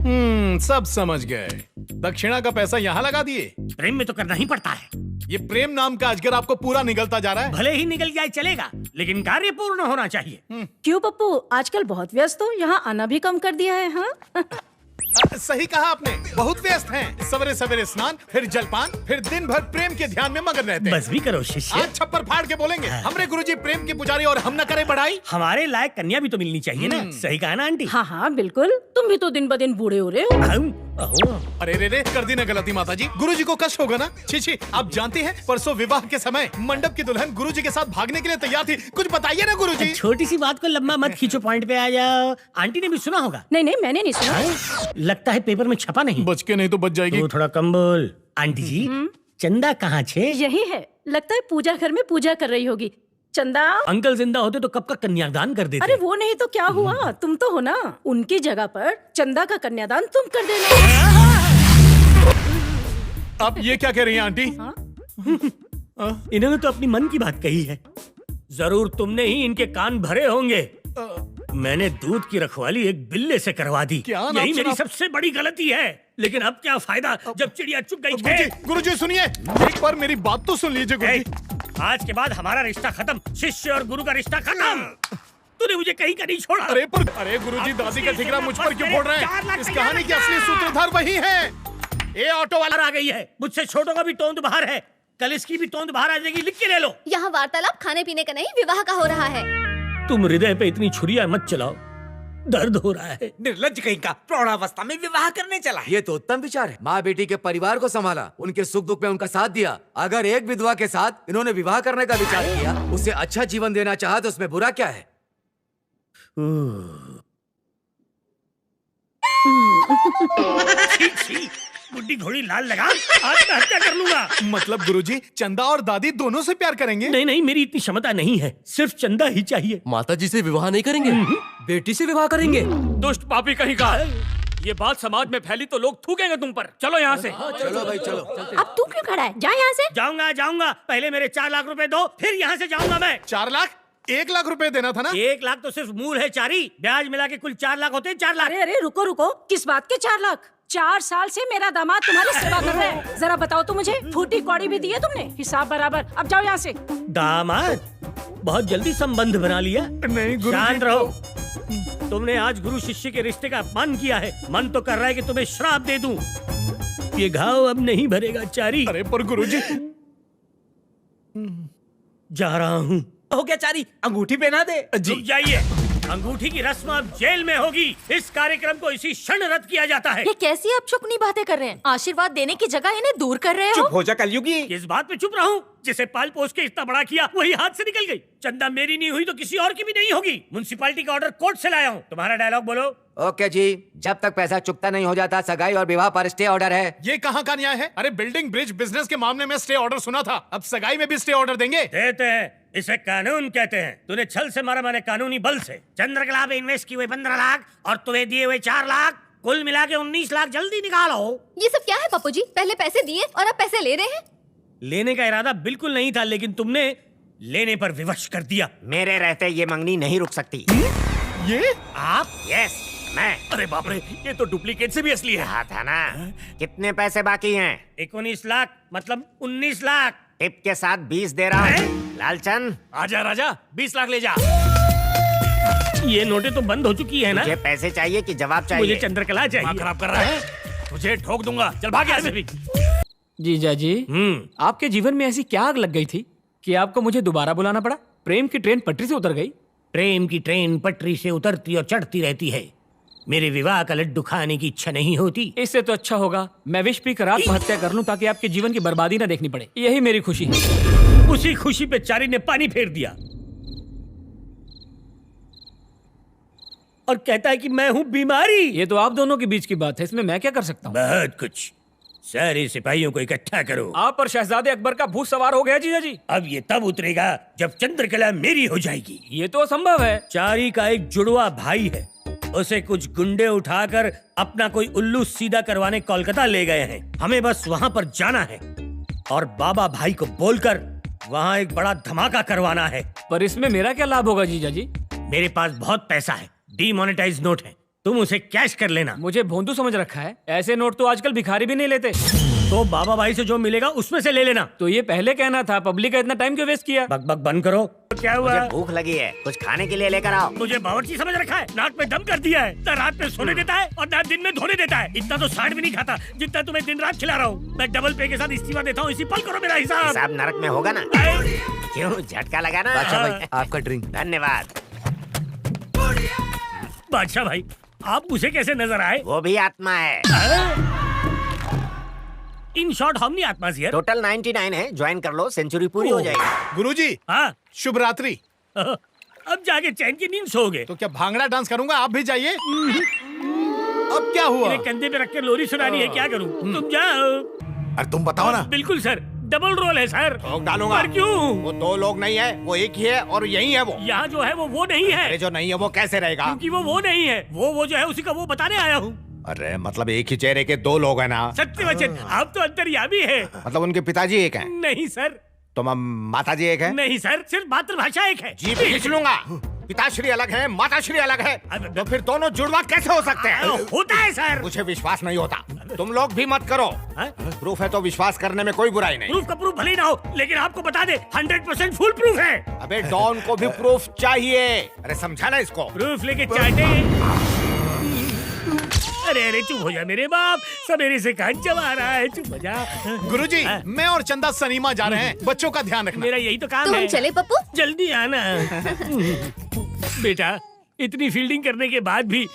सब समझ गए। दक्षिणा का पैसा यहाँ लगा दिए। प्रेम में तो करना ही पड़ता है। ये प्रेम नाम का अजगर आपको पूरा निगलता जा रहा है। भले ही निकल जाए चलेगा, लेकिन कार्य पूर्ण होना चाहिए। क्यों पप्पू, आजकल बहुत व्यस्त हो, यहाँ आना भी कम कर दिया है। हाँ सही कहा आपने, बहुत व्यस्त हैं। सवेरे सवेरे स्नान, फिर जलपान, फिर दिन भर प्रेम के ध्यान में मगन रहते हैं। बस भी करो शिष्य। आज छप्पर फाड़ के बोलेंगे हमरे गुरुजी प्रेम के पुजारी और हम न करें बढ़ाई। हमारे लायक कन्या भी तो मिलनी चाहिए ना। सही कहा ना आंटी? हाँ हाँ बिल्कुल, तुम भी तो दिन ब दिन बूढ़े हो रहे हो। अरे रे कर दी ना गलती माताजी, गुरुजी को कष्ट होगा ना। छी आप जानती हैं परसों विवाह के समय मंडप की दुल्हन गुरुजी के साथ भागने के लिए तैयार थी। कुछ बताइए ना गुरुजी। छोटी सी बात को लंबा मत खींचो, पॉइंट पे आ जाओ। आंटी ने भी सुना होगा। नहीं मैंने नहीं सुना। लगता है पेपर में छपा नहीं। बच के नहीं तो बच जाएगी। तो थोड़ा कम बोल। आंटी जी चंदा कहाँ छे? यही है, लगता है पूजा घर में पूजा कर रही होगी। चंदा अंकल जिंदा होते तो कब का कन्यादान कर देते। अरे वो नहीं तो क्या हुआ, तुम तो हो ना। उनकी जगह पर चंदा का कन्यादान तुम कर देना। आप ये क्या कह रही हैं आंटी? इन्होंने तो अपनी मन की बात कही है। जरूर तुमने ही इनके कान भरे होंगे। मैंने दूध की रखवाली एक बिल्ले से करवा दी। यही मेरी सबसे बड़ी गलती है। लेकिन अब क्या फायदा जब चिड़िया चुग गई। गुरुजी सुनिए, एक बार मेरी बात तो सुन लीजिए गुरुजी। आज के बाद हमारा रिश्ता खत्म, शिष्य और गुरु का रिश्ता खत्म। तूने मुझे कहीं का नहीं छोड़ा। अरे गुरुजी दादी का ठिकरा मुझ पर क्यों फोड़ रहे हैं? इस कहानी की असली सूत्रधार वही है। ये ऑटो वाला आ गई है। मुझसे छोटों का भी तोंद बाहर है, कल इसकी भी तोंद बाहर आ जाएगी। लिख के ले लो। यहाँ वार्तालाप खाने पीने का नहीं, विवाह का हो रहा है। तुम हृदय पे इतनी छुरियां मत चलाओ, दर्द हो रहा है। निर्लज्ज कहीं का, प्रौढ़ावस्था में विवाह करने चला है। ये तो उत्तम विचार है। माँ बेटी के परिवार को संभाला, उनके सुख दुख में उनका साथ दिया। अगर एक विधवा के साथ इन्होंने विवाह करने का विचार किया, उसे अच्छा जीवन देना चाहा, तो उसमें बुरा क्या है? बुड्ढी घोड़ी लाल लगा, आत्महत्या कर लूंगा। मतलब गुरुजी चंदा और दादी दोनों से प्यार करेंगे? नहीं मेरी इतनी क्षमता नहीं है, सिर्फ चंदा ही चाहिए। माता जी से विवाह नहीं करेंगे, बेटी से विवाह करेंगे। दुष्ट पापी कहीं का। ये बात समाज में फैली तो लोग थूकेंगे तुम पर। चलो यहाँ से। चलो भाई चलो। अब तू क्यों खड़ा है, जा यहाँ से। जाऊंगा। पहले मेरे 4 लाख रुपए दो, फिर यहाँ से जाऊंगा मैं। 4 लाख? 1 लाख रुपए देना था ना। 1 लाख तो सिर्फ मूल है, चारी ब्याज मिला के कुल 4 लाख होते हैं। 4 लाख। अरे रुको, किस बात के 4 लाख? 4 साल से मेरा दामाद तुम्हारी सेवा कर रहा है। जरा बताओ तो मुझे, फूटी कौड़ी भी दी है तुमने, हिसाब बराबर। अब जाओ यहाँ से। दामाद? बहुत जल्दी संबंध बना लिया। नहीं गुरु, शांत रहो। तुमने आज गुरु शिष्य के रिश्ते का अपमान किया है। मन तो कर रहा है कि तुम्हें श्राप दे दूं। ये घाव अब नहीं भरेगा चारी। अरे पर गुरुजी। जा रहा हूँ। हो गया चारी, अंगूठी पहना दे। रुक जाइए, अंगूठी की रस्म अब जेल में होगी। इस कार्यक्रम को इसी क्षण रद्द किया जाता है। ये कैसी आप चुपनी बातें कर रहे हैं? आशीर्वाद देने की जगह इन्हें दूर कर रहे हो। चुप हो जा कलयुगी। किस बात पे चुप रहूं? जिसे पाल पोस के इतना बड़ा किया वही हाथ से निकल गई। चंदा मेरी नहीं हुई तो किसी और की भी नहीं होगी। म्युनिसिपैलिटी का ऑर्डर कोर्ट से लाया हूँ। तुम्हारा डायलॉग बोलो। ओके जी, जब तक पैसा चुकता नहीं हो जाता, सगाई और विवाह पर स्टे ऑर्डर है। ये कहाँ का न्याय है? अरे बिल्डिंग ब्रिज बिजनेस के मामले में स्टे ऑर्डर सुना था, अब सगाई में भी स्टे ऑर्डर देंगे? देते हैं, इसे कानून कहते हैं। तूने छल से मारा, मैंने कानूनी बल से। चंद्रकला पे इन्वेस्ट किए हुए 15 लाख और तुम्हें दिए हुए 4 लाख, कुल मिला के 19 लाख। जल्दी निकालो। ये सब क्या है पप्पू जी? पहले पैसे दिए और अब पैसे ले रहे हैं। लेने का इरादा बिल्कुल नहीं था, लेकिन तुमने लेने पर विवश कर दिया। मेरे रहते ये मंगनी नहीं रुक सकती। ये आप? यस मैं। अरे बाप रे, ये तो डुप्लीकेट से भी असली है। कहा था ना। कितने पैसे बाकी हैं? 19 लाख मतलब 19 लाख। टिप के साथ 20 दे रहा हूँ। लालचंद आजा राजा, 20 लाख ले जा। ये नोटें तो बंद हो चुकी है ना? मुझे पैसे चाहिए कि जवाब चाहिए? मुझे चंद्रकला चाहिए। दिमाग खराब कर रहा है, तुझे ठोक दूंगा। चल भाग यहाँ से। जीजा जी, आपके जीवन में ऐसी क्या आग लग गई थी कि आपको मुझे दोबारा बुलाना पड़ा? प्रेम की ट्रेन पटरी से उतर गई? प्रेम की ट्रेन पटरी से उतरती और चढ़ती रहती है। मेरे विवाह का लड्डू खाने की इच्छा नहीं होती। इससे तो अच्छा होगा मैं विष पीकर आत्महत्या कर लूं, ताकि आपके जीवन की बर्बादी ना देखनी पड़े। यही मेरी खुशी है। उसी खुशी पे चारी ने पानी फेर दिया और कहता है कि मैं हूं बीमारी। ये तो आप दोनों के बीच की बात है, इसमें मैं क्या कर सकता हूँ? बहुत कुछ। सारे सिपाहियों को इकट्ठा करो। आप पर शहजादे अकबर का भूत सवार हो गया जीजा जी। अब ये तब उतरेगा जब चंद्रकला मेरी हो जाएगी। ये तो असंभव है। चारी का एक जुड़वा भाई है, उसे कुछ गुंडे उठाकर अपना कोई उल्लू सीधा करवाने कोलकाता ले गए हैं। हमें बस वहाँ पर जाना है और बाबा भाई को बोलकर वहाँ एक बड़ा धमाका करवाना है। पर इसमें मेरा क्या लाभ होगा जीजा जी? मेरे पास बहुत पैसा है, डीमोनेटाइज नोट है। तुम उसे कैश कर लेना। मुझे भोंदू समझ रखा है, ऐसे नोट तो आजकल भिखारी भी नहीं लेते। तो बाबा भाई से जो मिलेगा उसमें से ले लेना। तो ये पहले कहना था, पब्लिक का इतना टाइम क्यों वेस्ट किया? बक बक बंद करो। क्या हुआ? मुझे भूख लगी है, कुछ खाने के लिए लेकर आओ। मुझे बावर्ची समझ रखा है, नाक में दम कर दिया है, ना रात में सोने देता है और ना दिन में धोने देता है। इतना तो साठ भी नहीं खाता जितना तुम्हें दिन रात खिला रहा हूँ। मैं डबल पे के साथ इस्तीफा देता हूँ, इसी पल करो मेरा हिसाब। हिसाब नरक में होगा ना? क्यों, झटका लगा ना? बादशाह भाई आपका ड्रिंक। धन्यवाद। बादशाह भाई, आप मुझे कैसे नजर आए? वो भी आत्मा है। इन शॉर्ट हमनी आत्मा से टोटल 99 है, ज्वाइन कर लो, सेंचुरी पूरी हो जाएगी। गुरुजी, हाँ शुभ रात्रि। अब जाके चैन की नींद सोओगे। तो क्या भांगड़ा डांस करूंगा, आप भी जाइए। अब क्या हुआ? मेरे कंधे पे रख के लोरी सुनानी है, क्या करूं? तुम जाओ। अरे तुम बताओ ना। बिल्कुल सर, डबल रोल है सर। ठोक डालूंगा। पर क्यों? वो दो लोग नहीं है, वो एक ही है और यही है वो। यहाँ जो है वो नहीं है। अरे जो नहीं है वो कैसे रहेगा? क्योंकि वो नहीं है, वो जो है उसी का वो बताने आया हूँ। अरे मतलब एक ही चेहरे के दो लोग हैं ना? सत्य वचन, आप तो अंतर्यामी है। मतलब उनके पिताजी एक हैं? नहीं सर। तो माता जी एक है? नहीं सर, सिर्फ मातृभाषा एक है। जी खींच लूंगा। पिताश्री अलग है, माताश्री अलग है, तो फिर दोनों जुड़वा कैसे हो सकते हैं? होता है सर। मुझे विश्वास नहीं होता, तुम लोग भी मत करो। प्रूफ है तो विश्वास करने में कोई बुराई नहीं। प्रूफ का प्रूफ भले ही ना हो, लेकिन आपको बता दे 100% फुल प्रूफ है। अबे डॉन को भी प्रूफ चाहिए। अरे समझा ना इसको? प्रूफ लेके चाहते। अरे चुप हो जा मेरे बाप, सवेरे से कान चबा रहा है, चुप हो जा। गुरुजी, मैं और चंदा सनीमा जा रहे हैं, बच्चों का ध्यान रखना। मेरा यही तो काम तो है। हम चले पप्पू? जल्दी आना। बेटा, इतनी फील्डिंग करने के बाद भी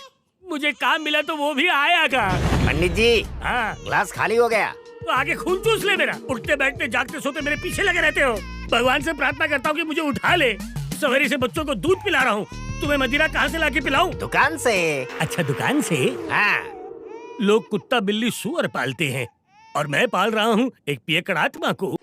मुझे काम मिला तो वो भी आएगा। पंडित जी, हाँ, ग्लास खाली हो गया। तो आगे खून चूस ले मेरा। उठते बैठते जागते सोते मेरे पीछे लगे रहते हो। भगवान से प्रार्थना करता हूँ कि मुझे उठा ले। सवेरे से बच्चों को दूध पिला रहा हूँ, तुम्हें मदिरा कहाँ से लाके पिलाऊं? दुकान से। अच्छा, दुकान से? हाँ। लोग कुत्ता बिल्ली सुअर पालते हैं और मैं पाल रहा हूँ एक पियकड़ आत्मा को।